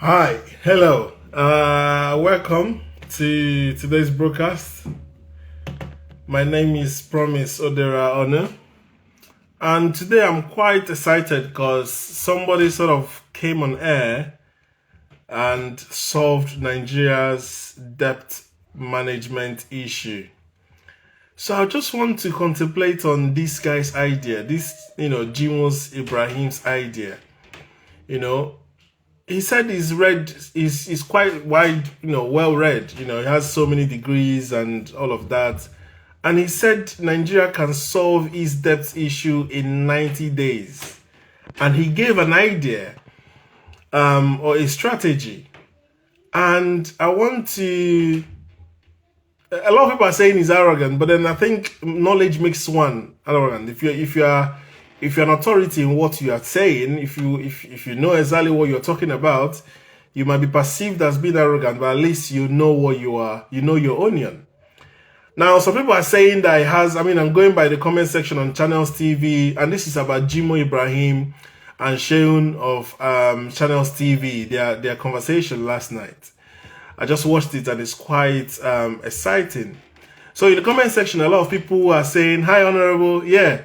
Hi, hello. Welcome to today's broadcast. My name is Promise Odera Onu, and today I'm quite excited because somebody sort of came on air and solved Nigeria's debt management issue. So I just want to contemplate on this guy's idea, Jimoh Ibrahim's idea. You know, he said he's quite wide, well read. He has so many degrees and all of that. And he said Nigeria can solve its debt issue in 90 days. And he gave an idea or a strategy. And I want to... A lot of people are saying he's arrogant, but then I think knowledge makes one arrogant. If you're an authority in what you are saying, if you know exactly what you're talking about, you might be perceived as being arrogant, but at least you know what you are. You know your onion. Now, some people are saying that I'm going by the comment section on Channels TV, and this is about Jimoh Ibrahim and Sheun of Channels TV, their conversation last night. I just watched it and it's quite exciting. So in the comment section, a lot of people are saying, "Hi, Honorable." Yeah,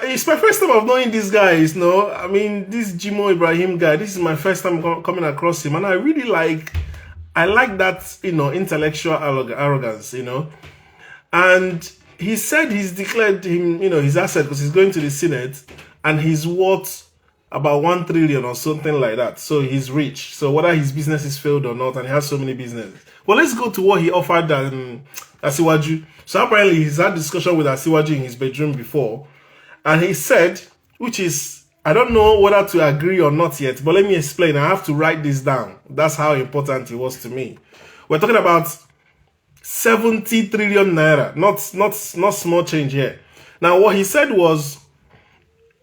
it's my first time of knowing these guys. This Jimoh Ibrahim guy, this is my first time coming across him. And I like that, intellectual arrogance, And he said he's declared him, his asset because he's going to the Senate and he's worth about 1 trillion or something like that. So he's rich. So whether his business is failed or not, and he has so many businesses. Well, let's go to what he offered Asiwaju. So apparently he's had discussion with Asiwaju in his bedroom before. And he said, which is, I don't know whether to agree or not yet, but let me explain. I have to write this down. That's how important it was to me. We're talking about 70 trillion naira, not small change here. Now, what he said was,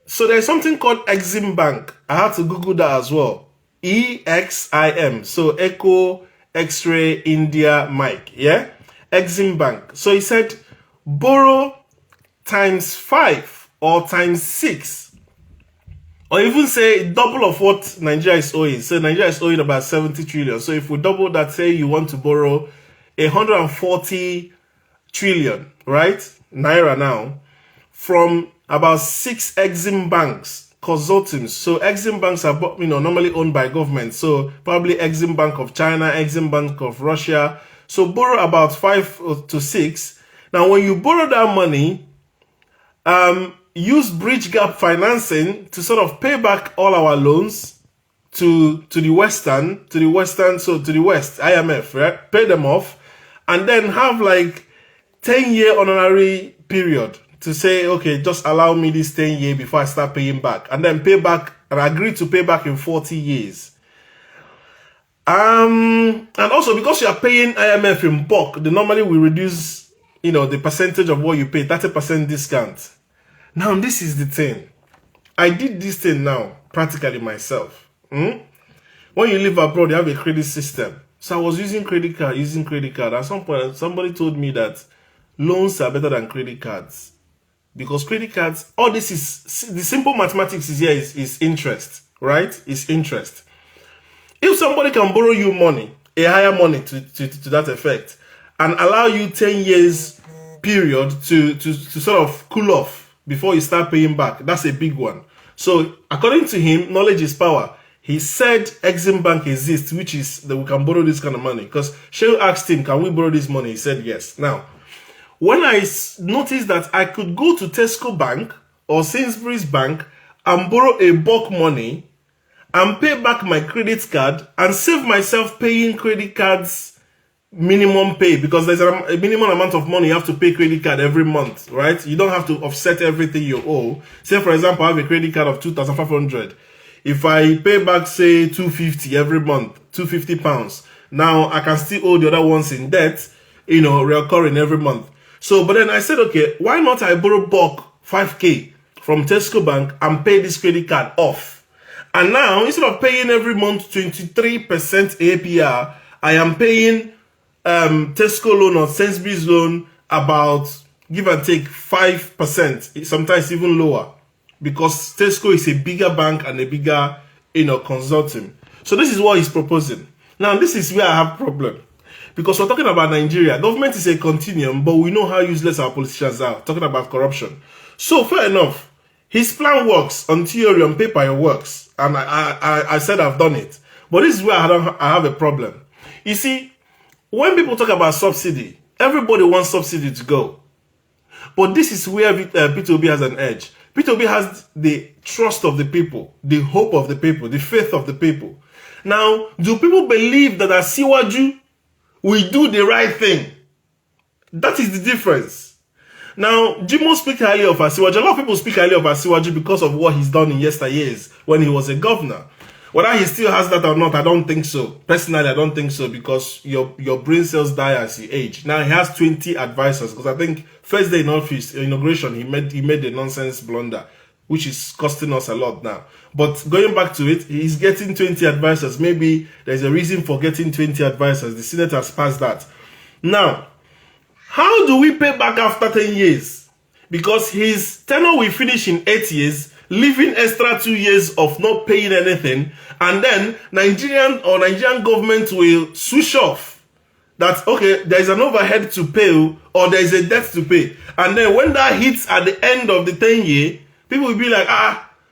so there's something called Exim Bank. I had to Google that as well. EXIM. So Echo, X-ray, India, Mike. Yeah? Exim Bank. So he said, borrow times 5 or times 6. Or even say double of what Nigeria is owing. So Nigeria is owing about 70 trillion. So if we double that, say you want to borrow 140 trillion, right? Naira now. From about 6 Exim banks, consortiums. So Exim banks are normally owned by government. So probably Exim Bank of China, Exim Bank of Russia. So borrow about 5 to 6. Now when you borrow that money, use bridge gap financing to sort of pay back all our loans to the west, IMF, right? Pay them off, and then have like 10-year honorary period to say, okay, just allow me this 10 year before I start paying back, and then pay back and agree to pay back in 40 years. And also because you are paying IMF in bulk, they normally will reduce, the percentage of what you pay, 30% discount. Now, this is the thing. I did this thing now, practically myself. When you live abroad, you have a credit system. So I was using credit card. At some point, somebody told me that loans are better than credit cards. Because credit cards, all this is, the simple mathematics is here is interest, right? It's interest. If somebody can borrow you money, a higher money to that effect, and allow you 10 years period to sort of cool off before you start paying back, that's a big one. So according to him, knowledge is power. He said Exim Bank exists, which is that we can borrow this kind of money. Because Shehu asked him, can we borrow this money? He said yes. Now, when I noticed that I could go to Tesco Bank or Sainsbury's Bank and borrow a bulk money and pay back my credit card and save myself paying credit cards minimum pay, because there's a minimum amount of money you have to pay credit card every month, right? You don't have to offset everything you owe. Say, for example, I have a credit card of 2,500. If I pay back, say, 250 every month, 250 pounds, now I can still owe the other ones in debt, recurring every month. So, but then I said, okay, why not I borrow bulk 5K from Tesco Bank and pay this credit card off? And now, instead of paying every month 23% APR, I am paying Tesco loan or Sainsbury's loan about, give and take, 5%, sometimes even lower. Because Tesco is a bigger bank and a bigger, consortium. So this is what he's proposing. Now, this is where I have a problem. Because we're talking about Nigeria. Government is a continuum, but we know how useless our politicians are. Talking about corruption. So, fair enough. His plan works. On theory, on paper, it works. And I said I've done it. But this is where I have a problem. You see, when people talk about subsidy, everybody wants subsidy to go. But this is where P2B has an edge. P2B has the trust of the people, the hope of the people, the faith of the people. Now, do people believe that Asiwaju will do the right thing? That is the difference. Now, Jimoh speaks highly of Asiwaju. A lot of people speak highly of Asiwaju because of what he's done in yesteryears when he was a governor. Whether he still has that or not, I don't think so. Personally, I don't think so, because your brain cells die as you age. Now, he has 20 advisors, because I think first day in office, inauguration, he made a nonsense blunder, which is costing us a lot now. But going back to it, he's getting 20 advisors. Maybe there's a reason for getting 20 advisors. The Senate has passed that. Now, how do we pay back after 10 years? Because his tenure will finish in 8 years, leaving extra 2 years of not paying anything, and then Nigerian government will switch off that, okay, there is an overhead to pay or there is a debt to pay. And then when that hits at the end of the 10 year, people will be like,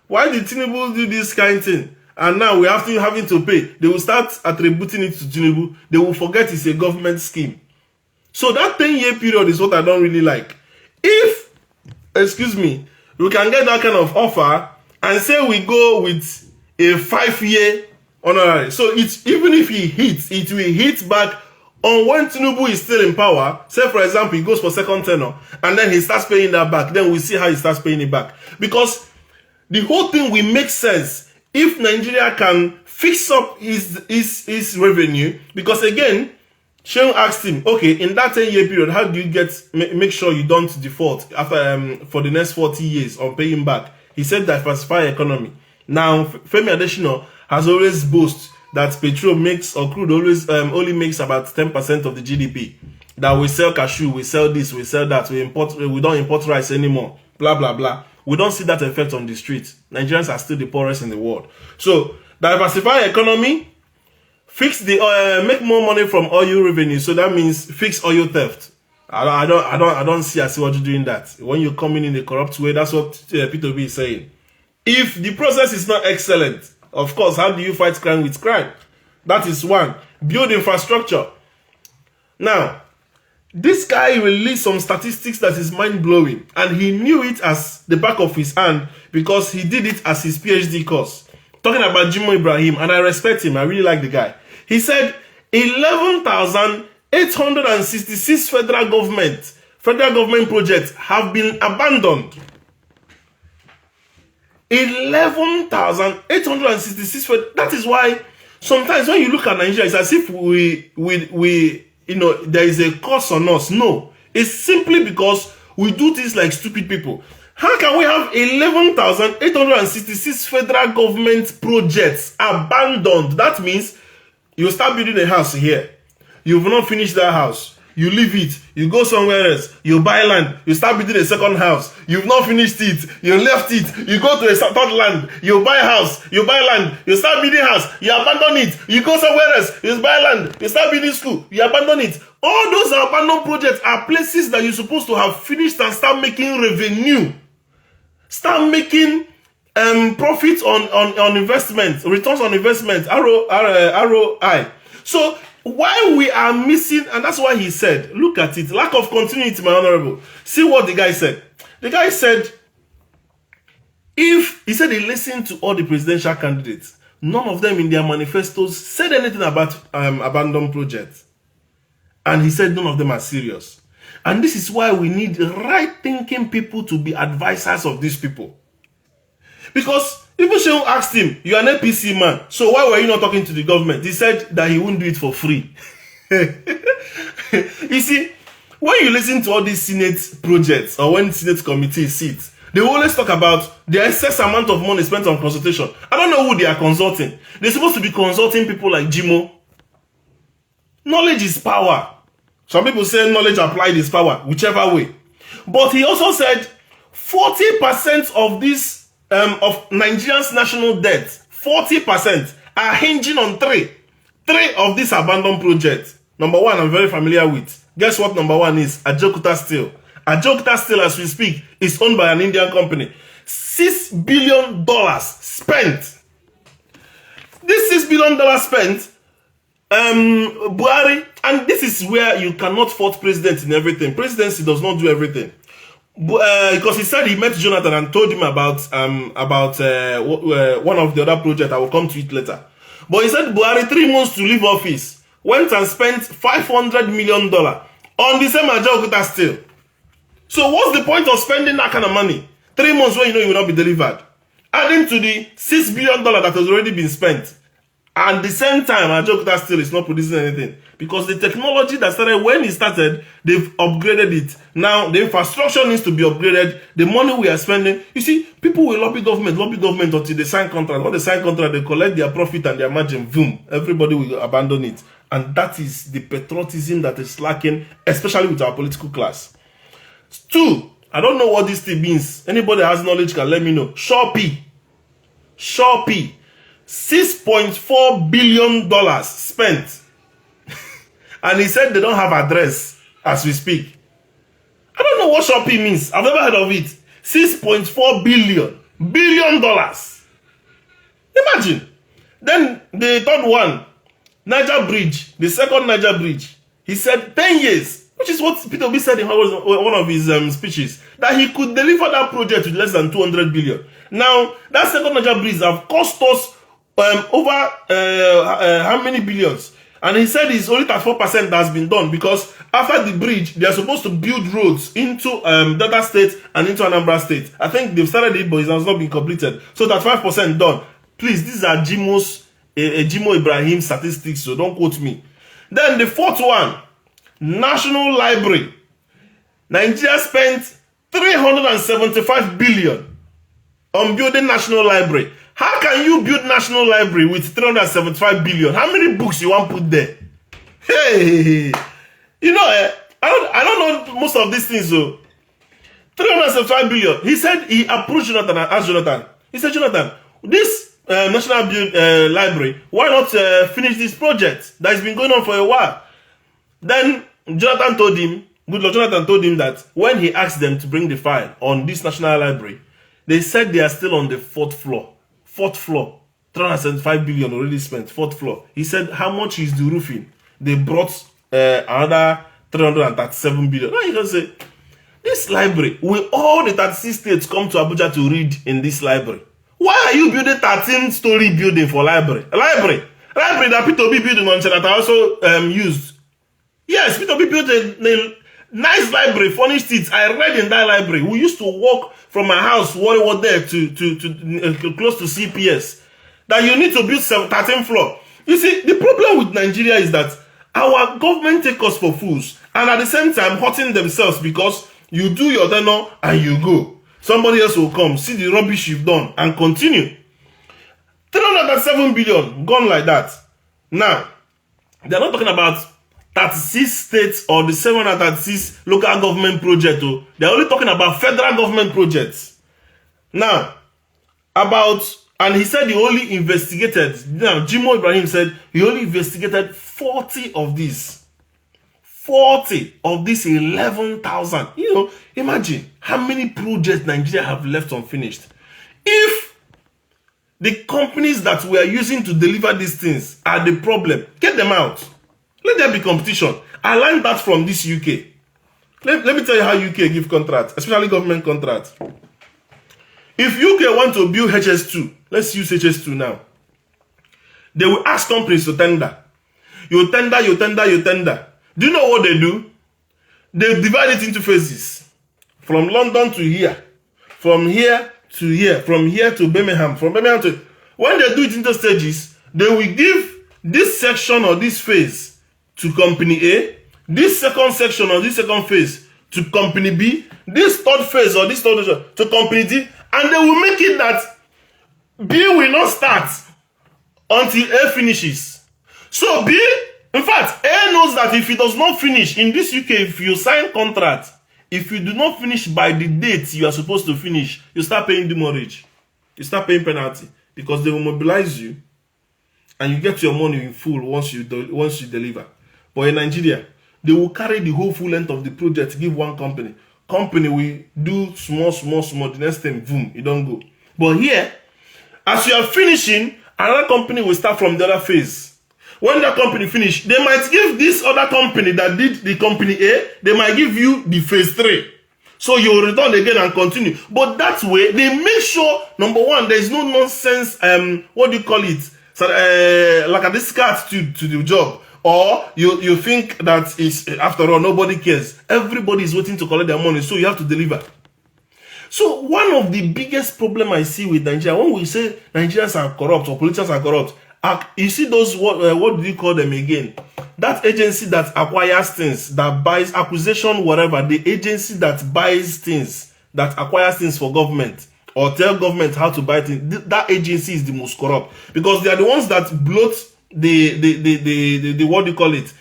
why did Tinubu do this kind of thing? And now we're having to pay. They will start attributing it to Tinubu. They will forget it's a government scheme. So that 10-year period is what I don't really like. If, excuse me, we can get that kind of offer and say we go with a 5-year honorary. So even if he hits, it will hit back on when Tinubu is still in power. Say, for example, he goes for second tenure and then he starts paying that back. Then we see how he starts paying it back. Because the whole thing will make sense if Nigeria can fix up his revenue. Because again, Sheung asked him, okay, in that 10-year period, how do you make sure you don't default after for the next 40 years on paying back? He said diversify economy. Now, Femi Adesina has always boasted that petrol makes, or crude always only makes about 10% of the GDP. That we sell cashew, we sell this, we sell that, we don't import rice anymore, blah, blah, blah. We don't see that effect on the street. Nigerians are still the poorest in the world. So, diversify economy, fix the make more money from oil revenue. So that means fix oil theft. I don't see Asiwaju doing that. When you come in a corrupt way, that's what P2B is saying. If the process is not excellent, of course, how do you fight crime with crime? That is one. Build infrastructure. Now, this guy released some statistics that is mind-blowing, and he knew it as the back of his hand because he did it as his PhD course. Talking about Jimoh Ibrahim, and I respect him, I really like the guy. He said 11,866 federal government projects have been abandoned. 11,866. That is why sometimes when you look at Nigeria, it's as if we there is a curse on us. No, it's simply because we do things like stupid people. How can we have 11,866 federal government projects abandoned? That means you start building a house here. You've not finished that house. You leave it. You go somewhere else. You buy land. You start building a second house. You've not finished it. You left it. You go to a third land. You buy house. You buy land. You start building house. You abandon it. You go somewhere else. You buy land. You start building school. You abandon it. All those abandoned projects are places that you're supposed to have finished and start making revenue. Start making profits on investment, returns on investment, ROI. So why we are missing, and that's why he said, look at it, lack of continuity, my honorable. See what the guy said. The guy said, he said he listened to all the presidential candidates. None of them in their manifestos said anything about abandoned projects. And he said none of them are serious. And this is why we need right-thinking people to be advisors of these people. Because even Sheung asked him, you are an APC man, so why were you not talking to the government? He said that he wouldn't do it for free. You see, when you listen to all these Senate projects or when Senate committees sit, they always talk about the excess amount of money spent on consultation. I don't know who they are consulting. They're supposed to be consulting people like Jimoh. Knowledge is power. Some people say knowledge applied is power, whichever way. But he also said 40% of this of Nigeria's national debt, 40% are hinging on three of these abandoned projects. Number one, I'm very familiar with. Guess what number one is? Ajaokuta Steel. Ajaokuta Steel, as we speak, is owned by an Indian company. $6 billion spent. This $6 billion spent, Buhari, and this is where you cannot fault president in everything. Presidency does not do everything. Because he said he met Jonathan and told him about one of the other projects. I will come to it later. But he said Buhari, 3 months to leave office, went and spent $500 million on the same Ajaokuta Steel. So what's the point of spending that kind of money? 3 months when you know you will not be delivered. Adding to the $6 billion that has already been spent. At the same time, Ajaokuta Steel is not producing anything. Because the technology that started when it started, they've upgraded it. Now, the infrastructure needs to be upgraded. The money we are spending, you see, people will lobby government until they sign contract. When they sign contract, they collect their profit and their margin, boom, everybody will abandon it. And that is the patriotism that is lacking, especially with our political class. 2, I don't know what this thing means. Anybody has knowledge can let me know. Shopee. $6.4 billion spent. And he said they don't have address as we speak. I don't know what Shopee means. I've never heard of it. $6.4 billion. Imagine. Then the third one, Niger Bridge, the second Niger Bridge. He said 10 years, which is what Peter Obi said in one of his speeches, that he could deliver that project with less than 200 billion. Now, that second Niger Bridge have cost us over how many billions? And he said it's only 34% that's been done because after the bridge, they are supposed to build roads into Delta State and into Anambra State. I think they've started it, but it has not been completed. So that 5% done. Please, these are Jimoh Ibrahim statistics, so don't quote me. Then the fourth one, National Library. Nigeria spent 375 billion on building National Library. How can you build National Library with 375 billion? How many books you want to put there? Hey, you know, I don't know most of these things, so 375 billion. He said he approached Jonathan and asked Jonathan. He said, Jonathan, this National Library, why not finish this project that has been going on for a while? Then Jonathan told him that when he asked them to bring the file on this National Library, they said they are still on the 4th floor. 4th floor. 375 billion already spent. 4th floor. He said, how much is the roofing? They brought another 337 billion. Now you can say, this library, will all the 36 states come to Abuja to read in this library? Why are you building 13-story building for library? A library that Peter Obi building on that I also used. Yes, Peter Obi built a nice library, furnished it. I read in that library. We used to walk from my house, what was there, to close to CPS. That you need to build 13th floor. You see, the problem with Nigeria is that our government take us for fools, and at the same time hurting themselves because you do your dinner and you go. Somebody else will come, see the rubbish you've done, and continue. 307 billion gone like that. Now, they're not talking about 36 states or the 736 local government projects. They're only talking about federal government projects. Now, and he said he only investigated, now Jimoh Ibrahim said he only investigated 40 of these. 40 of these 11,000. You know, imagine how many projects Nigeria have left unfinished. If the companies that we are using to deliver these things are the problem, get them out. Let there be competition. I learned that from this UK. Let me tell you how UK give contracts, especially government contracts. If UK want to build HS2, let's use HS2 now. They will ask companies to tender. You tender. Do you know what they do? They divide it into phases. From London to here. From here to here. From here to Birmingham. From Birmingham to... When they do it into stages, they will give this section or this phase to company A, this second section or this second phase to company B, this third phase or this third phase to company D, and they will make it that B will not start until A finishes. So B, in fact, A knows that if he does not finish, in this UK, if you sign contract, if you do not finish by the date you are supposed to finish, you start paying demurrage. You start paying penalty because they will mobilize you. and you get your money in full once you deliver. But in Nigeria, they will carry the whole full length of the project, give one company. Company will do small, the next thing, boom, you don't go. But here, as you are finishing, another company will start from the other phase. When that company finish, they might give this other company that did the company A, they might give you the phase 3. So you will return again and continue. But that way, they make sure, number one, there is no nonsense, what do you call it? So, like a discard to the job. Or you think that it's, after all, nobody cares. Everybody is waiting to collect their money, so you have to deliver. So one of the biggest problem I see with Nigeria, when we say Nigerians are corrupt or politicians are corrupt, you see those, what do you call them again? That agency that acquires things, that buys, acquisition, whatever, the agency that buys things, that acquires things for government, or tell government how to buy things, that agency is the most corrupt. Because they are the ones that bloat the what do you call it?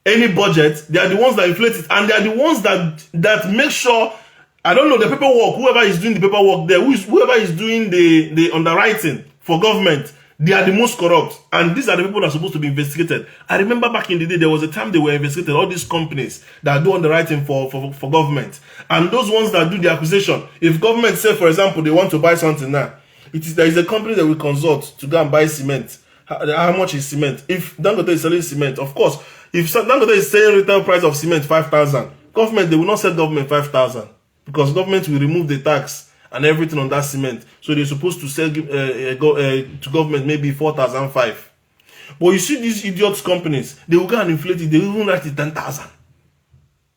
Any budget, they are the ones that inflate it, and they are the ones that make sure, I don't know, the paperwork, whoever is doing the paperwork there, whoever is doing the underwriting for government, they are the most corrupt, and these are the people that are supposed to be investigated. I remember back in the day, there was a time they were investigated, all these companies that do underwriting for government, and those ones that do the acquisition. If government say, for example, they want to buy something now, there is a company that will consult to go and buy cement. How much is cement? If Dangote is selling cement, of course, if Dangote is selling retail price of cement 5,000, government, they will not sell government 5,000, because government will remove the tax and everything on that cement. So they're supposed to sell to government maybe 4,500. But you see these idiots companies, they will go and inflate it. They will even write it 10,000,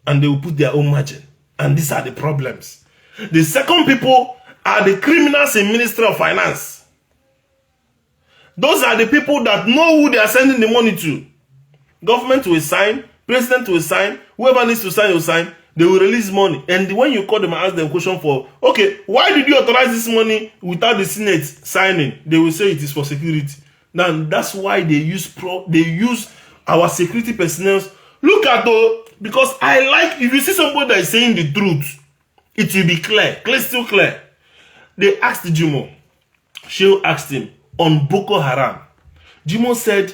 and they will put their own margin. And these are the problems. The second people are the criminals in Ministry of Finance. Those are the people that know who they are sending the money to. Government will sign, president will sign, whoever needs to sign will sign. They will release money, and when you call them and ask them question for, okay, why did you authorize this money without the Senate signing? They will say it is for security. Now that's why they use our security personnel. Look at though, because I like, if you see somebody that is saying the truth, it will be clear, still clear. They asked Jimoh, Shehu asked him on Boko Haram. Jimoh said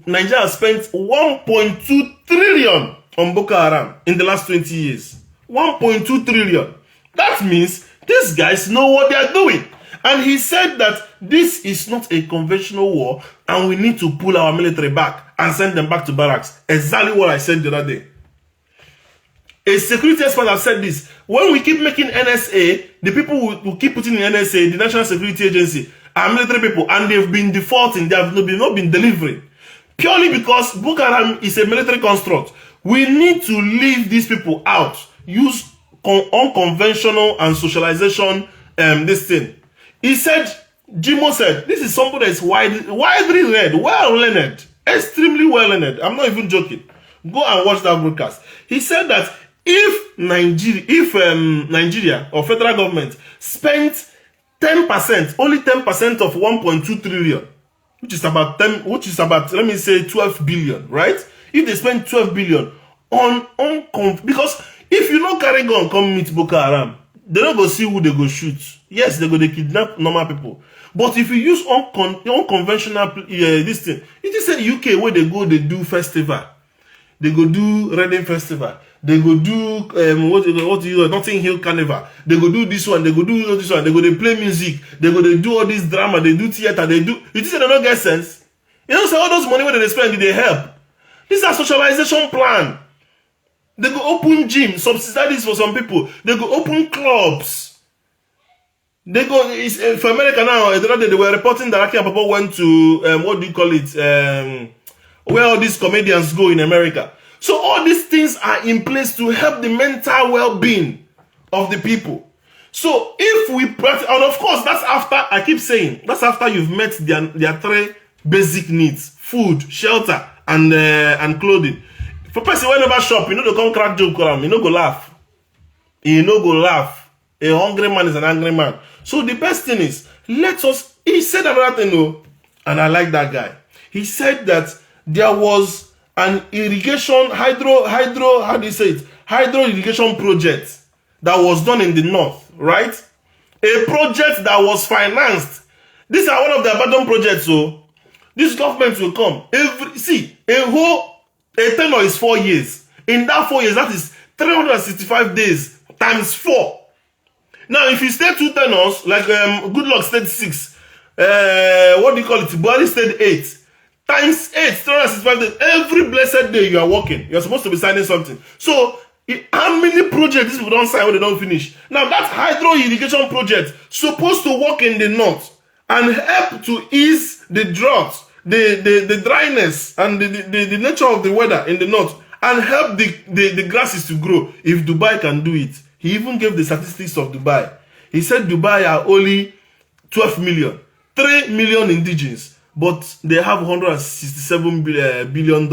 Nigeria has spent 1.2 trillion on Boko Haram in the last 20 years. 1.2 trillion. That means these guys know what they are doing. And he said that this is not a conventional war, and we need to pull our military back and send them back to barracks. Exactly what I said the other day. A security expert has said this. When we keep making NSA, the people who keep putting in NSA, the National Security Agency, are military people, and they've been defaulting, they have not been delivering. Purely because Boko Haram is a military construct. We need to leave these people out. Use unconventional and socialization, this thing. He said, Jimoh said, this is somebody that is widely read, well-learned, extremely well-learned. I'm not even joking. Go and watch that broadcast. He said that if Nigeria or federal government spent 10%, only 10% of 1.2 trillion, which is about let me say 12 billion, right? If they spend 12 billion because if you don't carry gun come meet Boko Haram, they don't go see who they go shoot. Yes, they go to kidnap normal people. But if you use unconventional this thing, it is a UK where they go, they do festival. They go do Reading Festival. They go do Notting Hill Carnival. They go do this one. They go do this one. They go they play music. They go they do all this drama. They do theater. They do. You think they don't get sense? You know, so all those money where they spend, they help. This is a socialization plan. They go open gym, subsidies for some people. They go open clubs. They go for America now. The other day they were reporting that Aki Papa went to what do you call it? Where all these comedians go in America. So all these things are in place to help the mental well-being of the people. So if we practice, and of course that's after, I keep saying, that's after you've met their three basic needs: food, shelter, and clothing. For person who never shop, you know they come crack joke around, you know go laugh. You know go laugh. A hungry man is an angry man. So the best thing is, he said another thing though, and I like that guy. He said that there was an irrigation, how do you say it? Hydro irrigation project that was done in the north, right? A project that was financed. These are one of the abandoned projects, so This government will come. A tenure is 4 years. In that 4 years, that is 365 days times 4. Now, if you stay 2 tenures, like Goodluck stayed 6, what do you call it? Buhari stayed 8. Times 8, 365 days. Every blessed day you are working. You're supposed to be signing something. So, how many projects these people don't sign when they don't finish? Now, that hydro irrigation project supposed to work in the north and help to ease the drought, the dryness, and the nature of the weather in the north, and help the grasses to grow. If Dubai can do it, he even gave the statistics of Dubai. He said Dubai are only 12 million, 3 million indigenous, but they have $167 billion,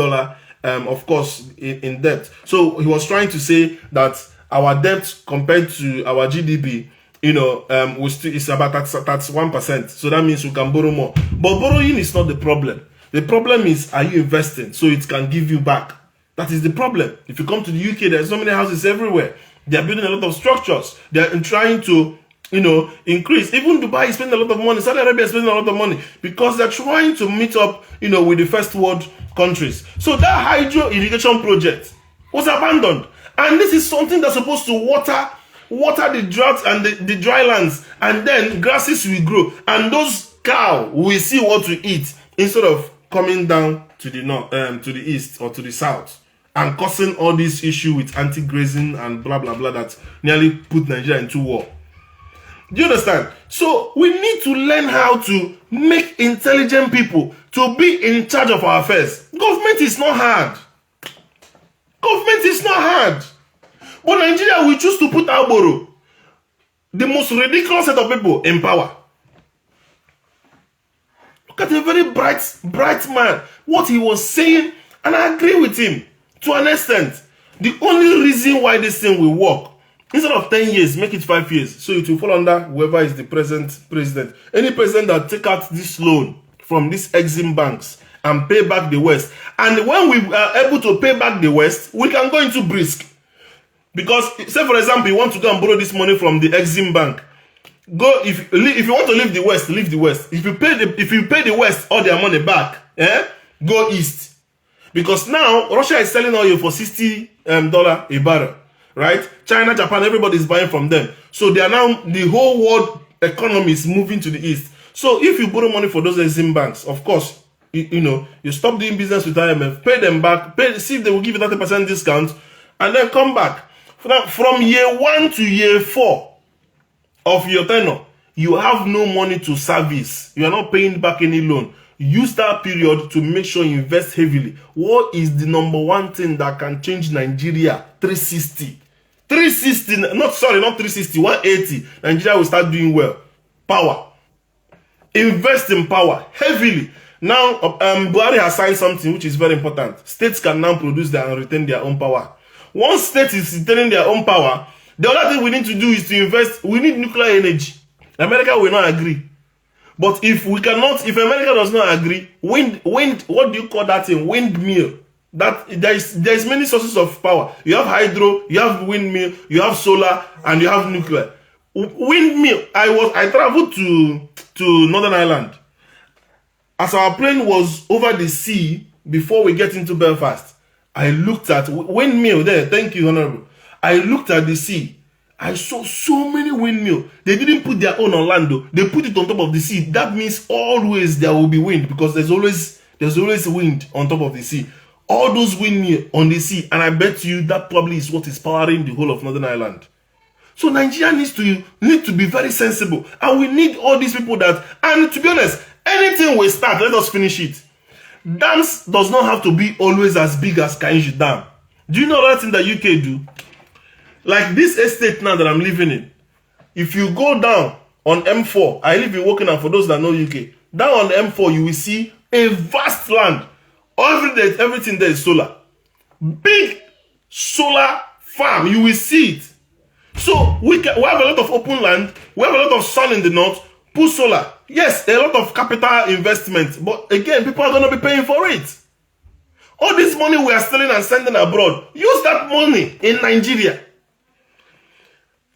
of course, in debt. So he was trying to say that our debt compared to our GDP, is about 31%. So that means we can borrow more. But borrowing is not the problem. The problem is, are you investing so it can give you back? That is the problem. If you come to the UK, there's so many houses everywhere. They are building a lot of structures. They are trying to, increase. Even Dubai is spending a lot of money. Saudi Arabia is spending a lot of money because they're trying to meet up, with the first world countries. So that hydro irrigation project was abandoned. And this is something that's supposed to water the drought and the dry lands, and then grasses will grow, and those cows will see what to eat instead of coming down to the north, to the east or to the south, and causing all this issue with anti-grazing and blah blah blah that nearly put Nigeria into war. Do you understand? So we need to learn how to make intelligent people to be in charge of our affairs. Government is not hard. Government is not hard. But Nigeria will choose to put Alboro, the most ridiculous set of people, in power. Look at a very bright man. What he was saying, and I agree with him to an extent. The only reason why this thing will work, instead of 10 years, make it 5 years. So it will fall under whoever is the present president. Any president that take out this loan from these Exim banks and pay back the West. And when we are able to pay back the West, we can go into brisk. Because, say for example, you want to go and borrow this money from the Exim bank. Go if you want to leave the West, leave the West. If you pay the West all their money back, go east. Because now Russia is selling oil for $60 a barrel, right? China, Japan, everybody is buying from them. So they are now, the whole world economy is moving to the east. So if you borrow money for those Exim banks, of course, you stop doing business with IMF, pay them back, see if they will give you 30% discount, and then come back. From year 1 to year 4 of your tenure, you have no money to service. You are not paying back any loan. Use that period to make sure you invest heavily. What is the number one thing that can change Nigeria? 360. 360, not 360, 180. Nigeria will start doing well. Power. Invest in power heavily. Now, Buhari has signed something which is very important. States can now produce and retain their own power. Once state is retaining their own power, the other thing we need to do is to invest. We need nuclear energy. America will not agree. But if America does not agree, wind, what do you call that thing? Windmill. That there is many sources of power. You have hydro, you have windmill, you have solar, and you have nuclear. Windmill. I traveled to Northern Ireland. As our plane was over the sea before we get into Belfast, I looked at windmill there. Thank you, Honorable. I looked at the sea. I saw so many windmills. They didn't put their own on land though. They put it on top of the sea. That means always there will be wind, because there's always wind on top of the sea. All those windmills on the sea, and I bet you that probably is what is powering the whole of Northern Ireland. So Nigeria need to be very sensible, and we need all these people that. And to be honest, anything we start, let us finish it. Dams does not have to be always as big as Kainji Dam. Do you know that thing that UK do? Like this estate now that I'm living in. If you go down on M4, I live in Wokingham for those that know UK. Down on M4, you will see a vast land. Everything there is solar. Big solar farm, you will see it. So we have a lot of open land, we have a lot of sun in the north, put solar. Yes, a lot of capital investment, but again, people are going to be paying for it. All this money we are stealing and sending abroad, use that money in Nigeria.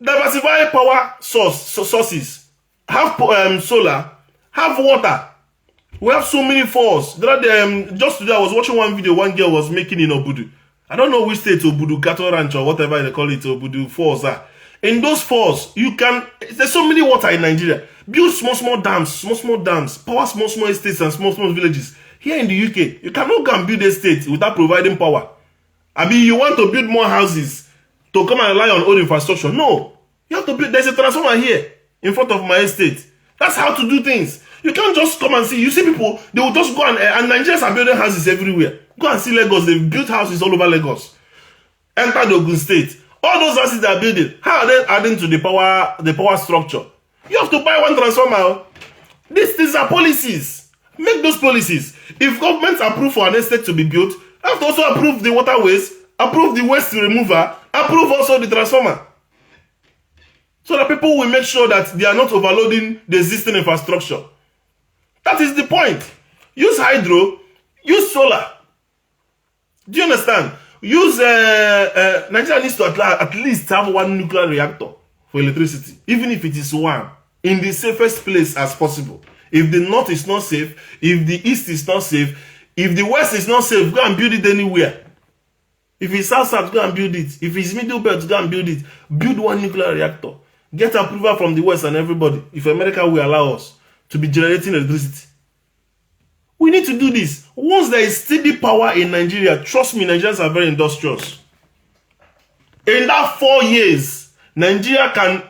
Diversify power sources. Have solar, have water. We have so many falls. Just today I was watching one video one girl was making in Obudu. I don't know which state Obudu, Cattle Ranch or whatever they call it, Obudu falls are. In those falls, there's so many water in Nigeria. Build small dams, power small estates and small villages. Here in the UK, you cannot go and build a state without providing power. I mean, you want to build more houses to come and rely on old infrastructure. No. You have to build, there's a transformer here in front of my estate. That's how to do things. You can't just come and see. You see people, they will just go and Nigerians are building houses everywhere. Go and see Lagos. They've built houses all over Lagos. Enter the Ogun State. All those houses they are building, how are they adding to the power structure? You have to buy one transformer. These are policies. Make those policies. If governments approve for an estate to be built, you have to also approve the waterways, approve the waste remover, approve also the transformer. So that people will make sure that they are not overloading the existing infrastructure. That is the point. Use hydro, use solar. Do you understand? Use Nigeria needs to at least have one nuclear reactor for electricity, even if it is one, in the safest place as possible. If the north is not safe, if the east is not safe, if the west is not safe, go and build it anywhere. If it's south, go and build it. If it's middle belt, go and build it. Build one nuclear reactor. Get approval from the west and everybody. If America will allow us to be generating electricity. We need to do this. Once there is steady power in Nigeria, trust me, Nigerians are very industrious. In that 4 years, Nigeria can...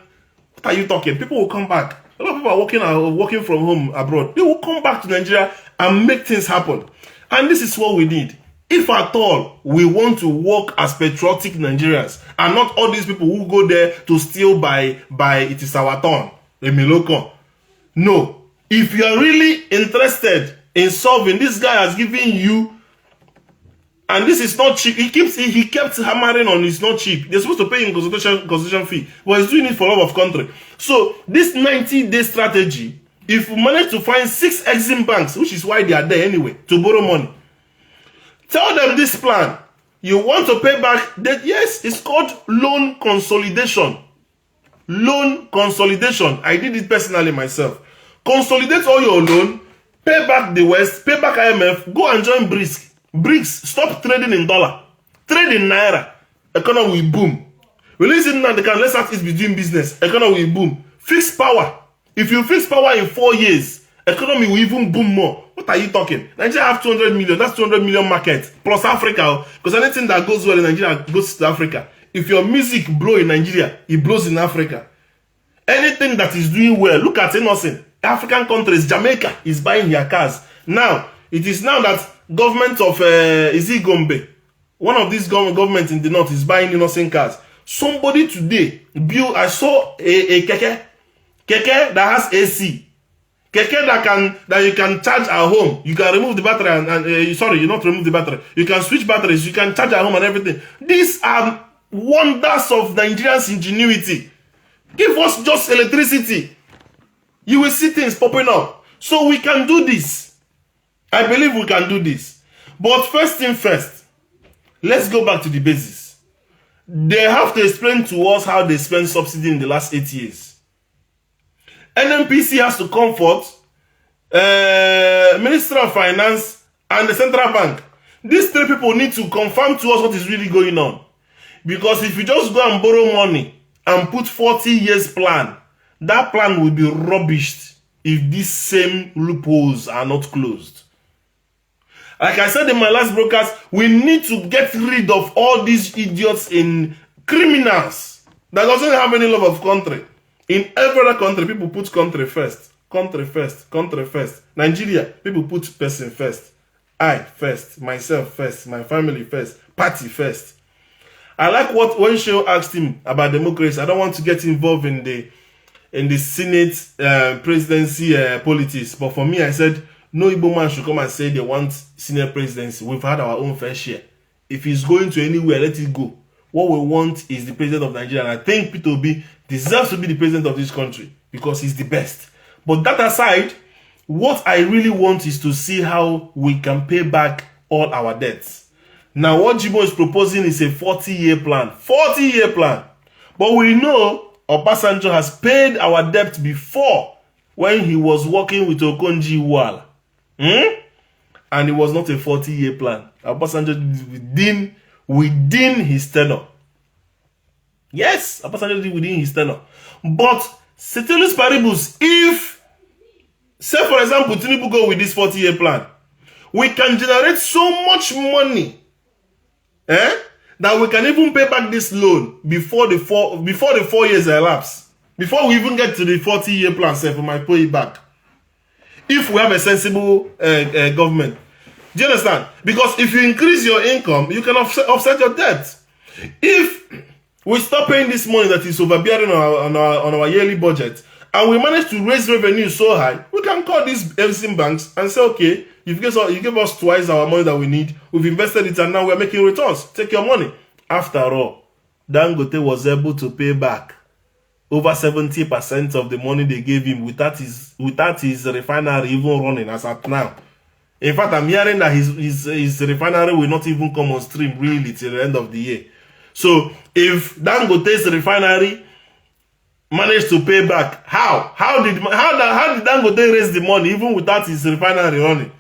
What are you talking? People will come back. A lot of people are working from home abroad. They will come back to Nigeria and make things happen. And this is what we need. If at all we want to work as patriotic Nigerians and not all these people who go there to steal by it is our turn, no. If you are really interested in solving, this guy has given you, and this is not cheap. He kept hammering on it's not cheap. They're supposed to pay him consultation fee, but he's doing it for love of country. So this 90-day strategy, if we manage to find 6 exim banks, which is why they are there anyway, to borrow money, tell them this plan. You want to pay back that? Yes, it's called loan consolidation. Loan consolidation. I did it personally myself. Consolidate all your loan, pay back the West, pay back IMF, go and join BRICS. BRICS, stop trading in dollar. Trade in naira. Economy will boom. Release it now, they can let Southeast be doing business. Economy will boom. Fix power. If you fix power in 4 years, economy will even boom more. What are you talking? Nigeria have 200 million. That's 200 million market. Plus Africa. Because anything that goes well in Nigeria goes to Africa. If your music blows in Nigeria, it blows in Africa. Anything that is doing well, look at innocent. African countries, Jamaica is buying their cars. Now, it is now that government of, Gombe, one of these governments in the north is buying innocent cars. Somebody today, I saw a keke that has AC. Keke that you can charge at home. You can remove the battery and sorry, you not remove the battery. You can switch batteries. You can charge at home and everything. These are wonders of Nigerians' ingenuity. Give us just electricity. You will see things popping up. So we can do this. I believe we can do this. But first thing first, let's go back to the basis. They have to explain to us how they spent subsidy in the last 8 years. NNPC has to comfort Minister of Finance and the Central Bank. These 3 people need to confirm to us what is really going on. Because if you just go and borrow money and put 40 years plan, that plan will be rubbished if these same loopholes are not closed. Like I said in my last broadcast, we need to get rid of all these idiots in criminals that doesn't have any love of country. In every other country, people put country first. Country first. Country first. Nigeria, people put person first. I first. Myself first. My family first. Party first. I like what when Sheo asked him about democracy. I don't want to get involved in the Senate presidency politics. But for me, I said, no Igbo man should come and say they want Senate presidency. We've had our own fair share. If he's going to anywhere, let it go. What we want is the president of Nigeria. And I think Peter Obi deserves to be the president of this country because he's the best. But that aside, what I really want is to see how we can pay back all our debts. Now, what Jimoh is proposing is a 40-year plan. 40-year plan. But we know Obasanjo has paid our debt before when he was working with Okonjo-Iweala. And it was not a 40-year plan. Obasanjo did within his tenure. Yes, Obasanjo did within his tenure. But ceteris paribus, if, say for example, Tinubu go with this 40-year plan, we can generate so much money that we can even pay back this loan before the 4 years elapse. Before we even get to the 40-year plan, say, we might pay it back. If we have a sensible government. Do you understand? Because if you increase your income, you can offset your debt. If we stop paying this money that is overbearing on our yearly budget, and we manage to raise revenue so high, we can call these everything banks and say, okay, you gave us twice our money that we need. We've invested it and now we're making returns. Take your money. After all, Dangote was able to pay back over 70% of the money they gave him without his refinery even running as at now. In fact, I'm hearing that his refinery will not even come on stream really till the end of the year. So if Dangote's refinery managed to pay back, how did Dangote raise the money even without his refinery running?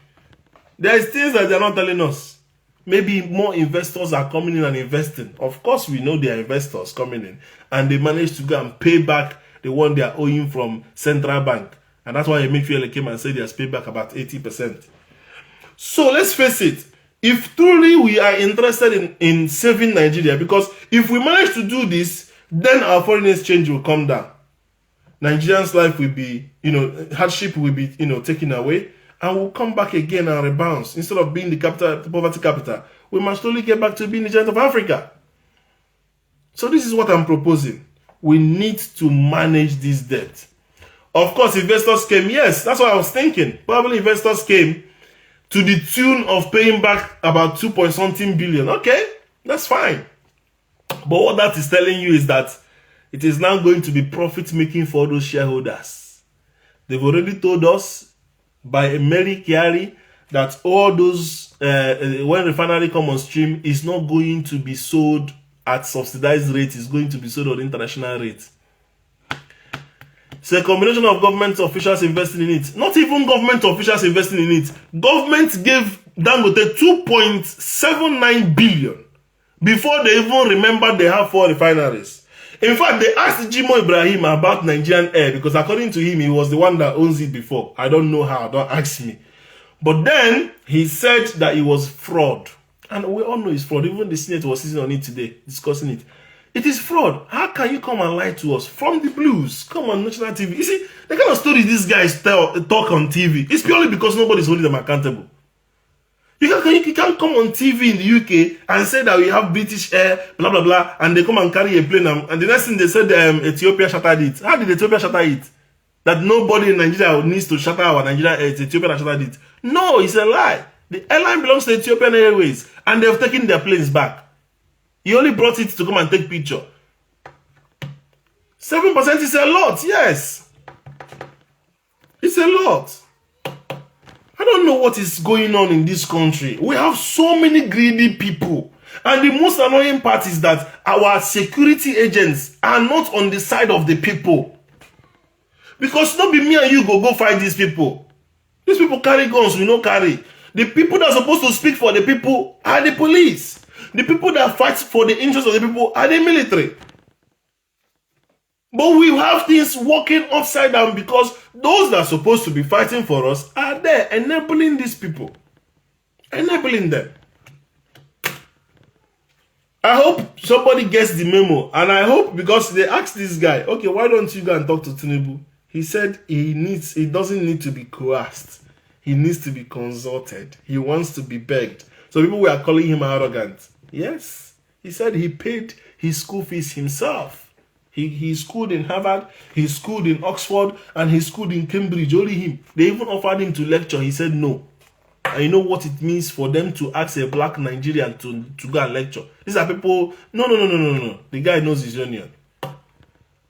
There is things that they're not telling us. Maybe more investors are coming in and investing. Of course, we know there are investors coming in, and they managed to go and pay back the one they are owing from central bank, and that's why Emefiele came and said he has paid back about 80%. So let's face it, if truly we are interested in saving Nigeria, because if we manage to do this, then our foreign exchange will come down. Nigerians' life will be, hardship will be, taken away, and we'll come back again and rebound. Instead of being the poverty capital, we must slowly get back to being the giant of Africa. So this is what I'm proposing. We need to manage this debt. Of course, investors came. Yes, that's what I was thinking. Probably investors came to the tune of paying back about 2.something billion. Okay, that's fine. But what that is telling you is that it is now going to be profit-making for those shareholders. They've already told us by Mary Kyari that all those, when refinery come on stream, is not going to be sold at subsidized rate, it's going to be sold on international rate. It's a combination of government officials investing in it. Not even government officials investing in it. Government gave Dangote 2.79 billion before they even remembered they have 4 refineries. In fact, they asked Jimoh Ibrahim about Nigerian Air because according to him, he was the one that owns it before. I don't know how, don't ask me. But then, he said that it was fraud. And we all know it's fraud. Even the Senate was sitting on it today, discussing it. It is fraud. How can you come and lie to us? From the blues, come on national TV. You see, the kind of stories these guys talk on TV, it's purely because nobody's holding them accountable. You can't come on TV in the UK and say that we have British Air, blah, blah, blah, and they come and carry a plane, and the next thing they said, Ethiopia shattered it. How did Ethiopia shatter it? That nobody in Nigeria needs to shatter our Nigerian Air, it's Ethiopia that shattered it. No, it's a lie. The airline belongs to Ethiopian Airways, and they've taken their planes back. He only brought it to come and take picture. 7% is a lot, yes. It's a lot. I don't know what is going on in this country. We have so many greedy people. And the most annoying part is that our security agents are not on the side of the people. Because not be me and you go fight these people. These people carry guns, we don't carry. The people that are supposed to speak for the people are the police. The people that fight for the interests of the people are the military. But we have things working upside down because those that are supposed to be fighting for us are there enabling these people. Enabling them. I hope somebody gets the memo. And I hope, because they asked this guy, okay, why don't you go and talk to Tinubu? He said he doesn't need to be coerced. He needs to be consulted. He wants to be begged. So people were calling him arrogant. Yes. He said he paid his school fees himself. He schooled in Harvard, he schooled in Oxford, and he schooled in Cambridge. Only him. They even offered him to lecture. He said no. And you know what it means for them to ask a black Nigerian to go and lecture? These are people. No. The guy knows his union.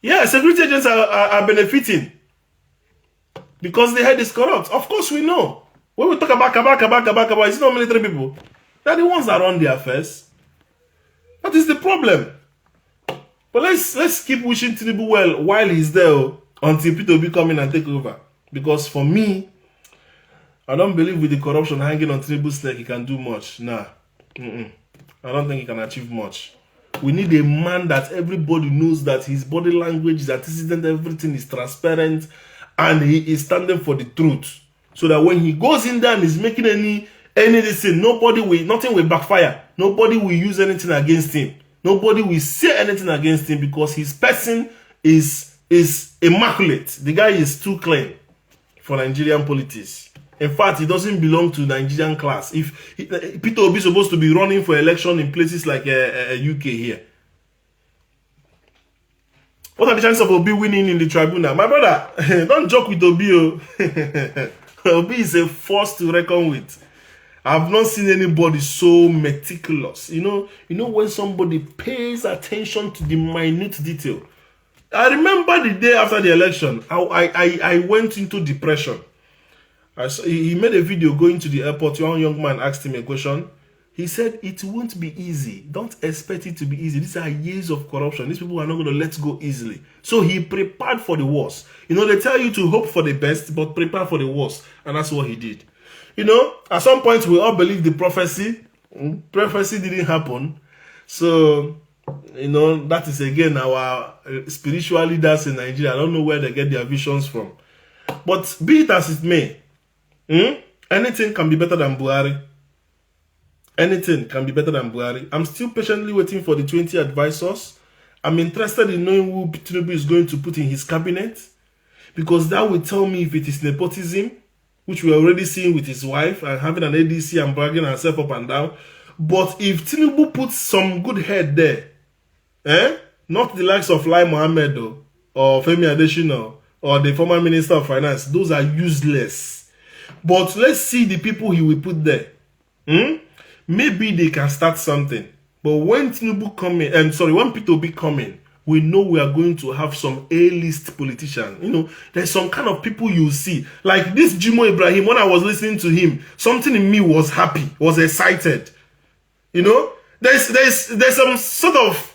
Yeah, security agents are benefiting because the head is corrupt. Of course, we know. When we talk about Kabaka, it's not military people. They're the ones that run the affairs. That is the problem. But let's keep wishing Tinubu well while he's there until Peter will come in and take over. Because for me, I don't believe with the corruption hanging on Tinubu's neck he can do much. Nah. I don't think he can achieve much. We need a man that everybody knows that his body language, his antecedent, everything is transparent, and he is standing for the truth. So that when he goes in there and is making any decision, nothing will backfire. Nobody will use anything against him. Nobody will say anything against him because his person is immaculate. The guy is too clean for Nigerian politics. In fact, he doesn't belong to Nigerian class. If Peter Obi is supposed to be running for election in places like UK here, what are the chances of Obi winning in the tribunal? My brother, don't joke with Obi. Obi is a force to reckon with. I've not seen anybody so meticulous. You know when somebody pays attention to the minute detail. I remember the day after the election, I went into depression. He made a video going to the airport. One young man asked him a question. He said, it won't be easy. Don't expect it to be easy. These are years of corruption. These people are not going to let go easily. So he prepared for the worst. They tell you to hope for the best, but prepare for the worst. And that's what he did. At some point, we all believe the prophecy. Prophecy didn't happen. So, that is again our spiritual leaders in Nigeria. I don't know where they get their visions from. But be it as it may, anything can be better than Buhari. Anything can be better than Buhari. I'm still patiently waiting for the 20 advisors. I'm interested in knowing who Tinubu is going to put in his cabinet, because that will tell me if it is nepotism, which we're already seeing with his wife and having an ADC and bragging herself up and down. But if Tinubu puts some good head there, not the likes of Lai Mohammed or Femi Adesina or the former Minister of Finance, those are useless. But let's see the people he will put there. Maybe they can start something. But when Tinubu come in, when Peter Obi come in, we know we are going to have some A-list politician. There's some kind of people you see. Like this Jimoh Ibrahim, when I was listening to him, something in me was happy, was excited. There's some sort of,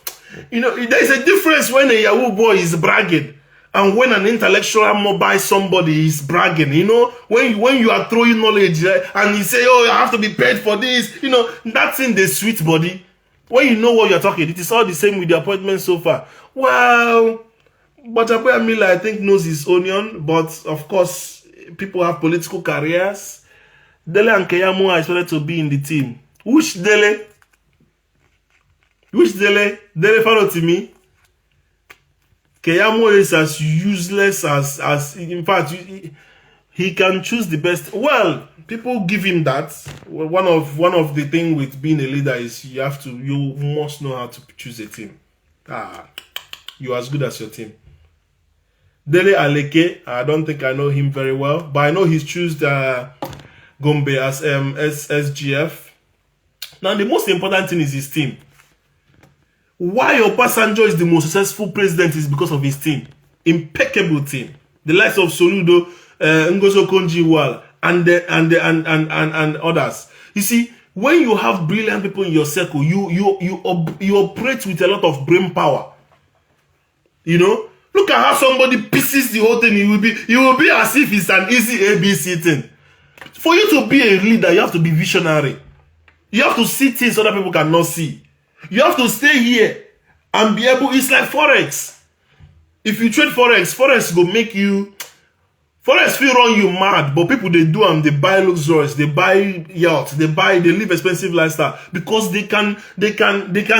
there's a difference when a Yahoo boy is bragging and when an intellectual mobile somebody is bragging. When you are throwing knowledge and you say, oh, I have to be paid for this, that's in the sweet body. When you know what you're talking, it is all the same with the appointment so far. Well, but Abuya Miller, I think, knows his onion. But, of course, people have political careers. Dele and Keyamo are expected to be in the team. Which Dele? Dele follow to me. Keyamo is as useless as in fact, he can choose the best. Well, people give him that. One of the things with being a leader is you must know how to choose a team. You're as good as your team. Dele Aleke, I don't think I know him very well, but I know he's chosen Gombe as SGF. Now, the most important thing is his team. Why Obasanjo is the most successful president is because of his team. Impeccable team. The likes of Soludo, Ngozo Konji-Iweala, and others. You see, when you have brilliant people in your circle, you operate with a lot of brain power. Look at how somebody pieces the whole thing. You will be as if it's an easy ABC thing. For you to be a leader, you have to be visionary. You have to see things other people cannot see. You have to stay here and be able. It's like Forex. If you trade Forex will make you. Forex will run you mad, but people they do them. They buy luxurious, they buy yachts, they live expensive lifestyle because they can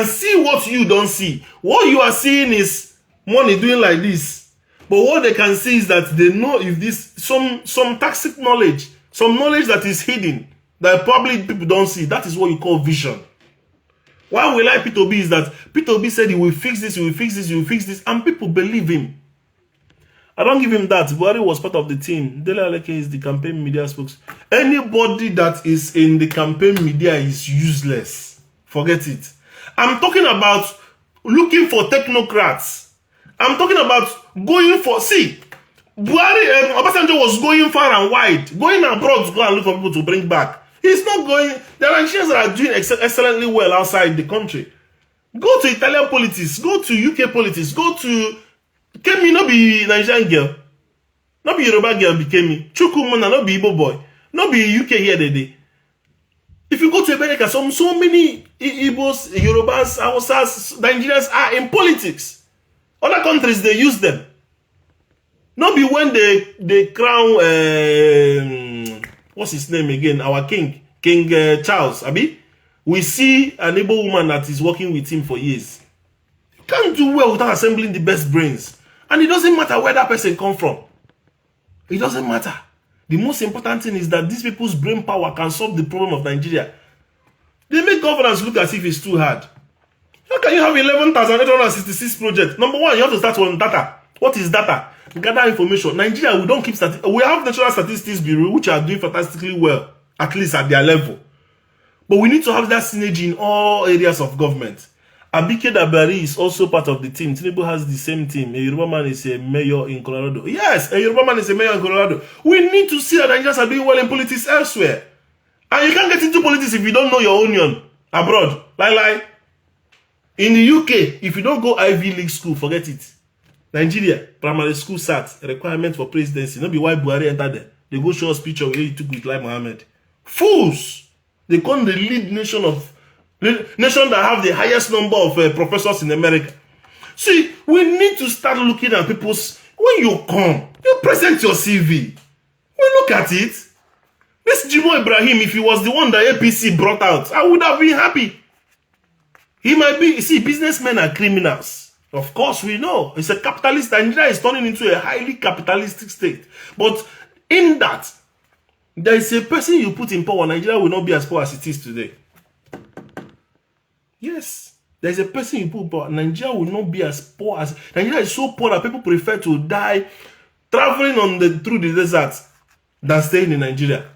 see what you don't see. What you are seeing is money doing like this, but what they can see is that they know if this some tacit knowledge, some knowledge that is hidden that probably people don't see. That is what you call vision. Why we like Peter Obi is that Peter Obi said he will fix this, he will fix this, he will fix this, and people believe him. I don't give him that. Buhari was part of the team. Dele Aleke is the campaign media spokesman. Anybody that is in the campaign media is useless. Forget it. I'm talking about looking for technocrats. I'm talking about going for... See, Buhari, Obasanjo was going far and wide. Going abroad to go and look for people to bring back. He's not going... There are Nigerians that are doing excellently well outside the country. Go to Italian politics. Go to UK politics. Go to... Kemi no be Nigerian girl. No be Yoruba girl be Kemi. Chukwumana no be Igbo boy. Not be UK here they. If you go to America, so many Igbos, Yorubas, Hausas, Nigerians are in politics. Other countries, they use them. Not be when they crown, what's his name again? Our king, Charles, Abi. We see an Igbo woman that is working with him for years. You can't do well without assembling the best brains. And it doesn't matter where that person come from. It doesn't matter. The most important thing is that these people's brain power can solve the problem of Nigeria. They make governance look as if it's too hard. How can you have 11,866 projects? Number one, you have to start on data. What is data? Gather information. Nigeria, we don't keep statistics. We have National Statistics Bureau, which are doing fantastically well, at least at their level. But we need to have that synergy in all areas of government. Abike Dabari is also part of the team. Tinubu has the same team. A Yoruba man is a mayor in Colorado. Yes, a Yoruba man is a mayor in Colorado. We need to see that Nigerians are doing well in politics elsewhere. And you can't get into politics if you don't know your union abroad. Like. In the UK, if you don't go Ivy League school, forget it. Nigeria, primary school SAT, requirement for presidency. Not be why Buhari entered there. They go show us picture where he took with Lai Mohammed. Fools! They call the lead nation that have the highest number of professors in America. See, we need to start looking at people's... When you come, you present your CV. We look at it. This Jimoh Ibrahim, if he was the one that APC brought out, I would have been happy. He might be... See, businessmen are criminals. Of course, we know. It's a capitalist... Nigeria is turning into a highly capitalistic state. But in that, there is a person you put in power, Nigeria will not be as poor as it is today. Yes. There is a person you put in power, Nigeria will not be as poor as... Nigeria is so poor that people prefer to die traveling through the desert than staying in Nigeria.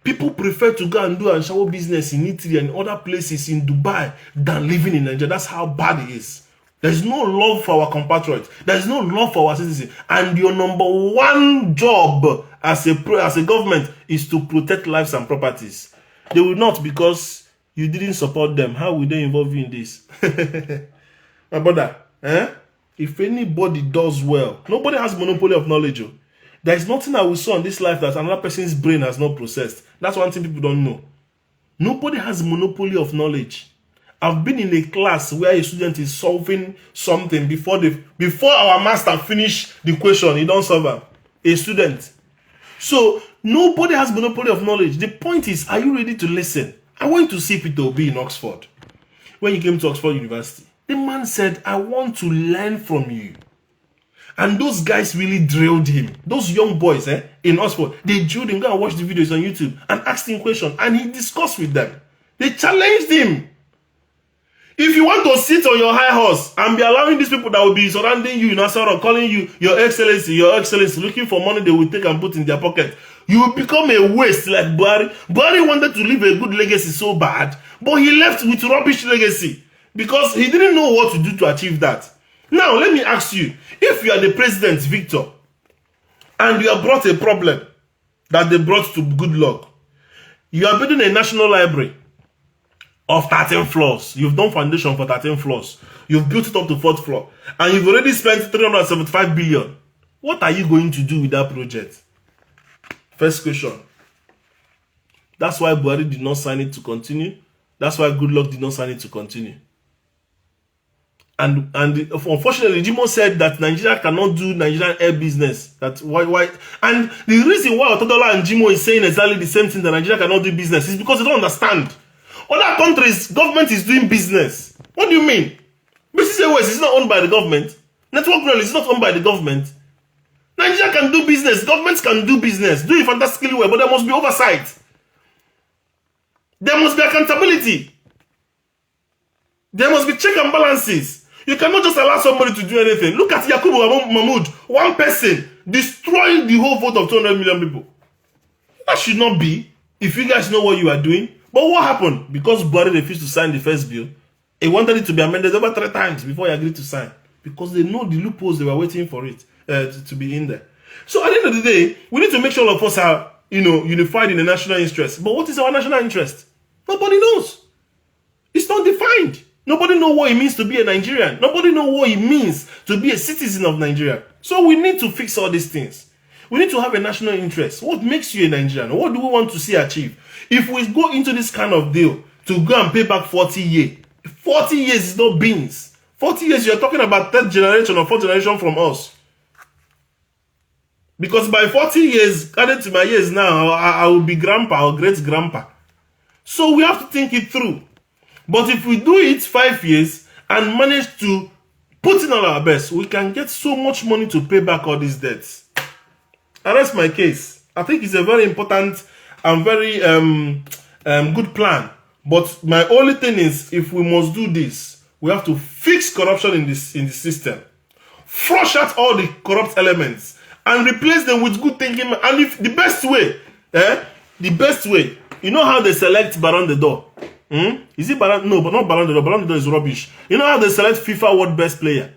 People prefer to go and do a shower business in Italy and other places in Dubai than living in Nigeria. That's how bad it is. There is no love for our compatriots. There is no love for our citizens. And your number one job as a government is to protect lives and properties. They will not, because you didn't support them. How will they involve you in this? My brother, if anybody does well, nobody has monopoly of knowledge. There is nothing that we saw in this life that another person's brain has not processed. That's one thing people don't know. Nobody has monopoly of knowledge. I've been in a class where a student is solving something before our master finish the question. He don't solve it. A student. So nobody has monopoly of knowledge. The point is, are you ready to listen? I went to see Peter Obi in Oxford. When he came to Oxford University, the man said, I want to learn from you. And those guys really drilled him. Those young boys in Oxford, they drilled him. Go and watch the videos on YouTube and asked him questions. And he discussed with them. They challenged him. If you want to sit on your high horse and be allowing these people that will be surrounding you in Asara, calling you your excellency, looking for money they will take and put in their pocket, you will become a waste like Buhari. Buhari wanted to leave a good legacy so bad, but he left with rubbish legacy because he didn't know what to do to achieve that. Now, let me ask you, if you are the president, Victor, and you have brought a problem that they brought to good luck, you are building a national library of 13 floors. You've done foundation for 13 floors. You've built it up to 4th floor. And you've already spent 375 billion. What are you going to do with that project? First question. That's why Buhari did not sign it to continue. That's why Goodluck did not sign it to continue. And unfortunately, Jimoh said that Nigeria cannot do Nigerian air business. That's why. And the reason why Otodola and Jimoh is saying exactly the same thing, that Nigeria cannot do business, is because they don't understand. Other countries, government is doing business. What do you mean? British Airways is not owned by the government. Network Rail is not owned by the government. Nigeria can do business. Governments can do business. Do it fantastically well, but there must be oversight. There must be accountability. There must be check and balances. You cannot just allow somebody to do anything. Look at Yakubu Mahmoud. One person destroying the whole vote of 200 million people. That should not be, if you guys know what you are doing. But what happened? Because Buhari refused to sign the first bill, he wanted it to be amended over 3 times before he agreed to sign. Because they know the loopholes, they were waiting for it to be in there. So at the end of the day, we need to make sure all of us are, unified in the national interest. But what is our national interest? Nobody knows. It's not defined. Nobody knows what it means to be a Nigerian. Nobody knows what it means to be a citizen of Nigeria. So we need to fix all these things. We need to have a national interest. What makes you a Nigerian? What do we want to see achieved? If we go into this kind of deal to go and pay back 40 years, 40 years is not beans. 40 years, you're talking about third generation or fourth generation from us. Because by 40 years, added to my years now, I will be grandpa or great-grandpa. So we have to think it through. But if we do it 5 years and manage to put in all our best, we can get so much money to pay back all these debts. And that's my case. I think it's a very important and very good plan. But my only thing is, if we must do this, we have to fix corruption in the system, flush out all the corrupt elements, and replace them with good thinking. And if the best way, you know how they select Ballon d'Or? Is it Ballon? No, but not Ballon d'Or. Ballon d'Or is rubbish. You know how they select FIFA World Best Player?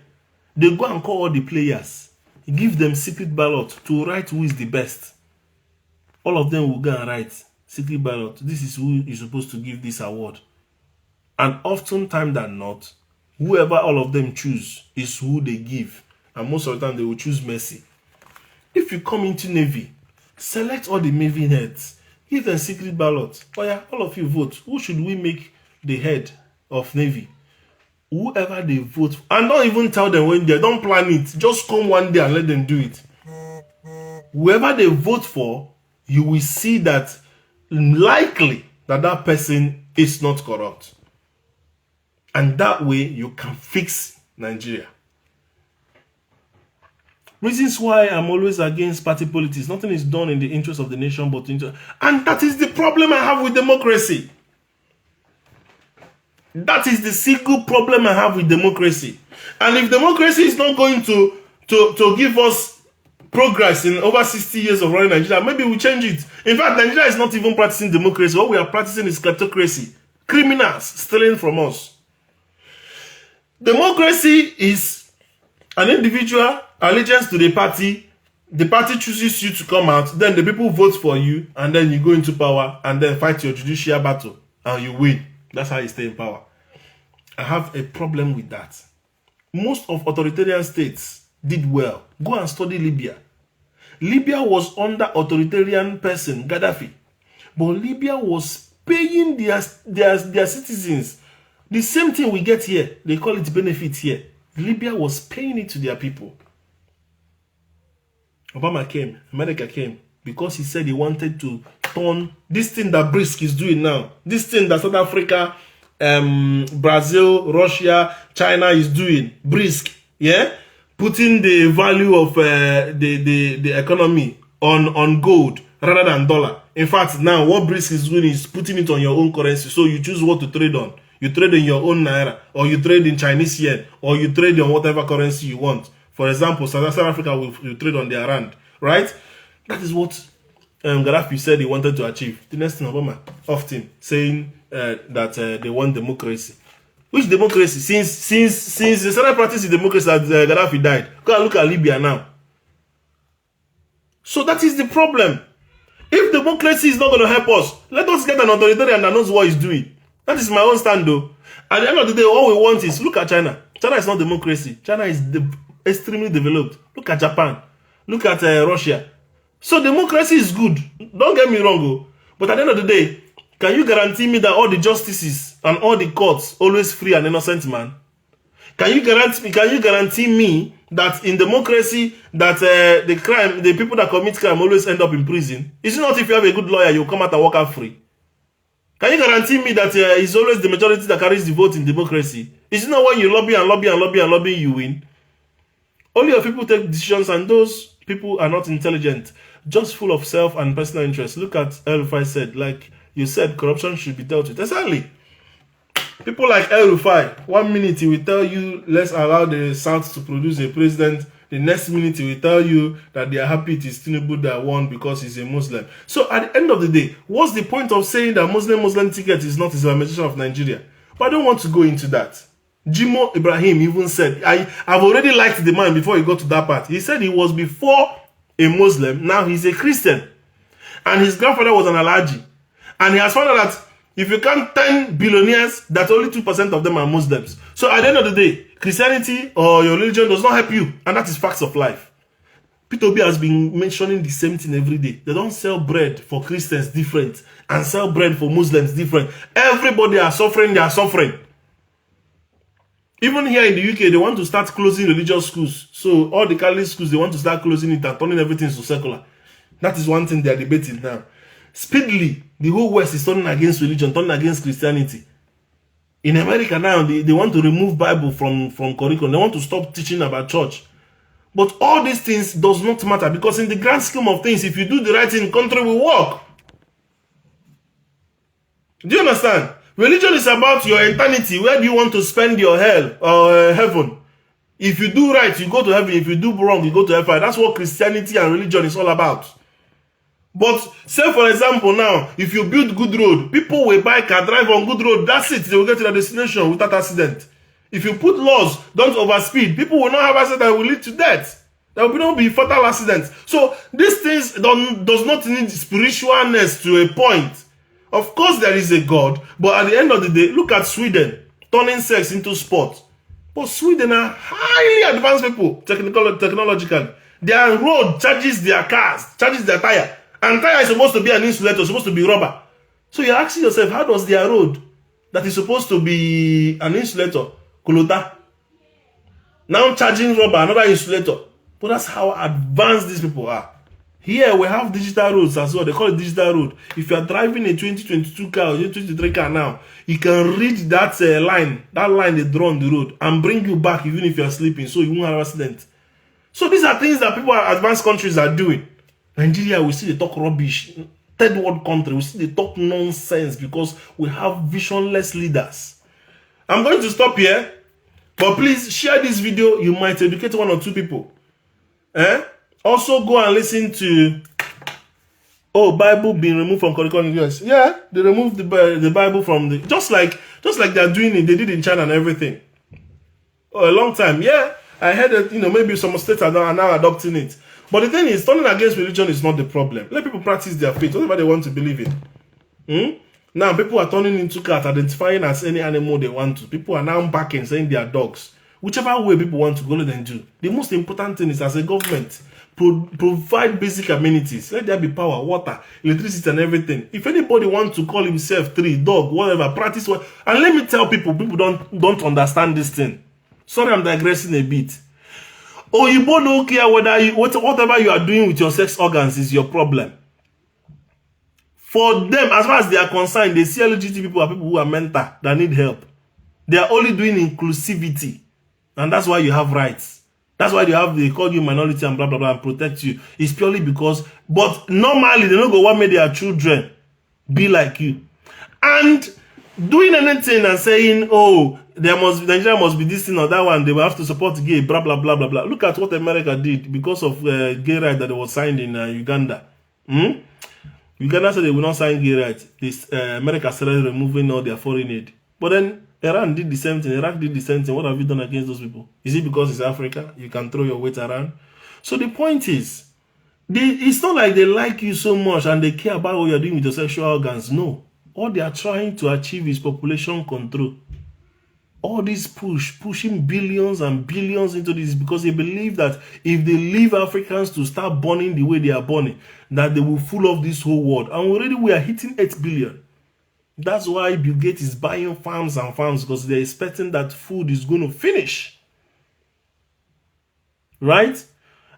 They go and call all the players, give them secret ballot to write who is the best. All of them will go and write secret ballot. This is who is supposed to give this award. And oftentimes than not, whoever all of them choose is who they give. And most of the time, they will choose Messi. If you come into Navy, select all the Navy heads. Give them secret ballot. Oh yeah, all of you vote. Who should we make the head of Navy? Whoever they vote for. And don't even tell them when they don't plan it. Just come one day and let them do it. Whoever they vote for, you will see that likely that person is not corrupt. And that way you can fix Nigeria. Reasons why I'm always against party politics. Nothing is done in the interest of the nation, but and that is the problem I have with democracy. That is the single problem I have with democracy. And if democracy is not going to give us progress in over 60 years of running Nigeria, maybe we change it. In fact, Nigeria is not even practicing democracy. What we are practicing is kleptocracy. Criminals stealing from us. Democracy is an individual allegiance to the party chooses you to come out, then the people vote for you, and then you go into power and then fight your judicial battle and you win. That's how you stay in power. I have a problem with that. Most of authoritarian states did well. Go and study Libya. Libya was under authoritarian person, Gaddafi. But Libya was paying their citizens. The same thing we get here. They call it benefits here. Libya was paying it to their people. Obama came, America came, because he said he wanted to turn this thing that BRICS is doing now, this thing that South Africa, Brazil, Russia, China is doing, BRICS, yeah, putting the value of the economy on gold rather than dollar. In fact, now what BRICS is doing is putting it on your own currency, so you choose what to trade on. You trade in your own naira, or you trade in Chinese yen, or you trade on whatever currency you want. For example, South Africa will trade on their rand, right? That is what Gaddafi said he wanted to achieve. The next thing, Obama off him saying that they want democracy. Which democracy? Since they started practicing democracy, that Gaddafi died. Go and look at Libya now. So that is the problem. If democracy is not going to help us, let us get an authoritarian that knows what he's doing. That is my own stand, though. At the end of the day, all we want is, look at China. China is not democracy. China is extremely developed. Look at Japan. Look at Russia. So democracy is good. Don't get me wrong, but at the end of the day, can you guarantee me that all the justices and all the courts always free and innocent man? Can you guarantee me that in democracy that the people that commit crime always end up in prison? Is it not if you have a good lawyer, you come out and walk out free? Can you guarantee me that it's always the majority that carries the vote in democracy? Is it not when you lobby and lobby and lobby and lobby, you win? Only your people take decisions, and those people are not intelligent, just full of self and personal interest. Look at El-Rufai said, like you said, corruption should be dealt with. Exactly. People like El-Rufai, 1 minute he will tell you, let's allow the South to produce a president. The next minute he will tell you that they are happy it is Tinubu that won because he's a Muslim. So at the end of the day, what's the point of saying that Muslim ticket is not Islamization of Nigeria? But I don't want to go into that. Jimoh Ibrahim even said, I've already liked the man before he got to that part. He said he was before a Muslim, now he's a Christian. And his grandfather was an Alhaji. And he has found out that if you count 10 billionaires, that only 2% of them are Muslims. So at the end of the day, Christianity or your religion does not help you. And that is facts of life. P2B has been mentioning the same thing every day. They don't sell bread for Christians different and sell bread for Muslims different. Everybody are suffering, they are suffering. Even here in the UK, they want to start closing religious schools. So all the Catholic schools, they want to start closing it and turning everything to secular. That is one thing they are debating now. Speedily, the whole West is turning against religion, turning against Christianity. In America now, they want to remove Bible from curriculum. They want to stop teaching about church. But all these things does not matter, because in the grand scheme of things, if you do the right thing, country will work. Do you understand? Religion is about your eternity. Where do you want to spend your hell or heaven? If you do right, you go to heaven. If you do wrong, you go to hellfire. That's what Christianity and religion is all about. But say, for example, now, if you build good road, people will buy car, drive on good road. That's it. They will get to their destination without accident. If you put laws, don't overspeed, people will not have accident that will lead to death. There will not be fatal accidents. So these things does not need spiritualness to a point. Of course there is a God, but at the end of the day, look at Sweden, turning sex into sport. But Sweden are highly advanced people, technologically. Their road charges their cars, charges their tire. And tire is supposed to be an insulator, supposed to be rubber. So you're asking yourself, how does their road, that is supposed to be an insulator, Kulota, now charging rubber, another insulator? But that's how advanced these people are. Here we have digital roads as well. They call it digital road. If you are driving a 2022 car or 2023 car now, you can read that line they draw on the road, and bring you back even if you are sleeping, so you won't have an accident. So these are things that people in advanced countries are doing. Nigeria, we see they talk rubbish. Third world country, we see they talk nonsense because we have visionless leaders. I'm going to stop here, but please share this video. You might educate one or two people. Also go and listen to Bible being removed from curriculum. Yes, yeah, they removed the Bible from the just like they're doing it. They did in China and everything. A long time. Yeah, I heard that maybe some states are now adopting it. But the thing is, turning against religion is not the problem. Let people practice their faith, whatever they want to believe in. Now people are turning into cats, identifying as any animal they want to. People are now backing, saying they are dogs. Whichever way people want to go, let them do. The most important thing is, as a government, provide basic amenities. Let there be power, water, electricity, and everything. If anybody wants to call himself tree, dog, whatever, practice what. And let me tell people don't understand this thing. Sorry, I'm digressing a bit. You don't care whatever you are doing with your sex organs is your problem. For them, as far as they are concerned, they see LGBT people are people who are mental, that need help. They are only doing inclusivity. And that's why you have rights. That's why they call you minority and blah, blah, blah, and protect you. It's purely because, but normally, they don't go what made their children be like you. And doing anything and saying, Nigeria must be this thing or that one, they will have to support gay, blah, blah, blah, blah, blah. Look at what America did because of gay rights that was signed in Uganda. Uganda said they will not sign gay rights. America started removing all their foreign aid. But then Iran did the same thing. Iraq did the same thing. What have you done against those people? Is it because it's Africa? You can throw your weight around? So the point is, it's not like they like you so much and they care about what you're doing with your sexual organs. No. All they are trying to achieve is population control. All this pushing billions and billions into this because they believe that if they leave Africans to start burning the way they are burning, that they will fool off this whole world. And already we are hitting 8 billion. That's why Bill Gates is buying farms and farms, because they're expecting that food is going to finish. Right?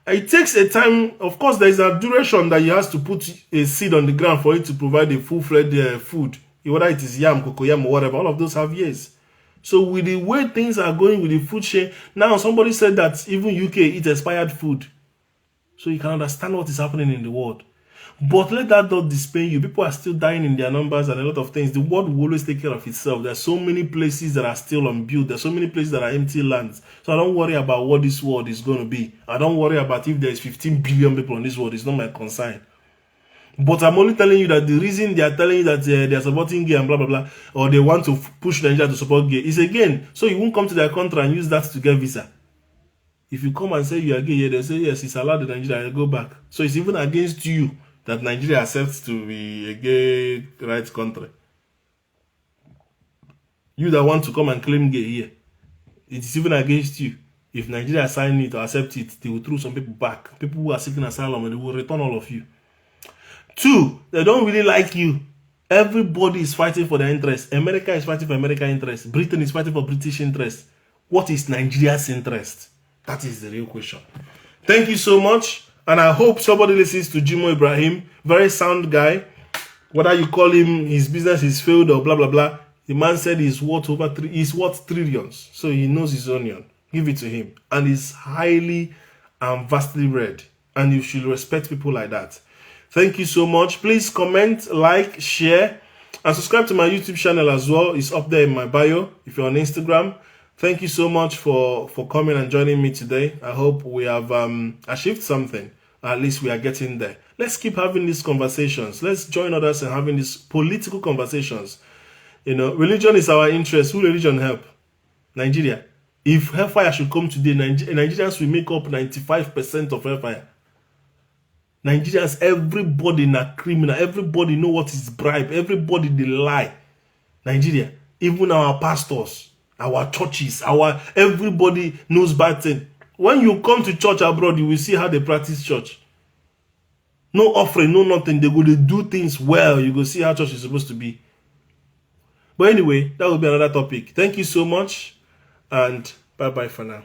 It takes a time. Of course, there is a duration that you have to put a seed on the ground for it to provide a full-fledged food. Whether it is yam, cocoyam, or whatever, all of those have years. So with the way things are going with the food chain, now somebody said that even UK eats expired food. So you can understand what is happening in the world. But let that not dismay you. People are still dying in their numbers and a lot of things. The world will always take care of itself. There's so many places that are still unbuilt. There's so many places that are empty lands. So I don't worry about what this world is going to be. I don't worry about if there's 15 billion people on this world. It's not my concern. But I'm only telling you that the reason they are telling you that they are supporting gay and blah, blah, blah, or they want to push Nigeria to support gay is, again, so you won't come to their country and use that to get visa. If you come and say you are gay, they'll say, yes, it's allowed in Nigeria, go back. So it's even against you that Nigeria accepts to be a gay rights country. You that want to come and claim gay here, it is even against you. If Nigeria sign it or accept it, they will throw some people back. People who are seeking asylum, and they will return all of you. 2, they don't really like you. Everybody is fighting for their interest. America is fighting for American interest. Britain is fighting for British interest. What is Nigeria's interest? That is the real question. Thank you so much. And I hope somebody listens to Jimoh Ibrahim. Very sound guy. Whether you call him his business is failed or blah, blah, blah. The man said he's worth he's worth trillions. So he knows his onion. Give it to him. And he's highly and vastly read. And you should respect people like that. Thank you so much. Please comment, like, share, and subscribe to my YouTube channel as well. It's up there in my bio if you're on Instagram. Thank you so much for coming and joining me today. I hope we have achieved something. At least we are getting there. Let's keep having these conversations. Let's join others in having these political conversations. You know, religion is our interest. Who religion help? Nigeria. If hellfire should come today, Nigerians will make up 95% of hellfire. Nigerians, everybody na criminal. Everybody know what is bribe. Everybody they lie. Nigeria, even our pastors, our churches, everybody knows bad thing. When you come to church abroad, you will see how they practice church. No offering, no nothing. They go to do things well. You go see how church is supposed to be. But anyway, that will be another topic. Thank you so much, and bye-bye for now.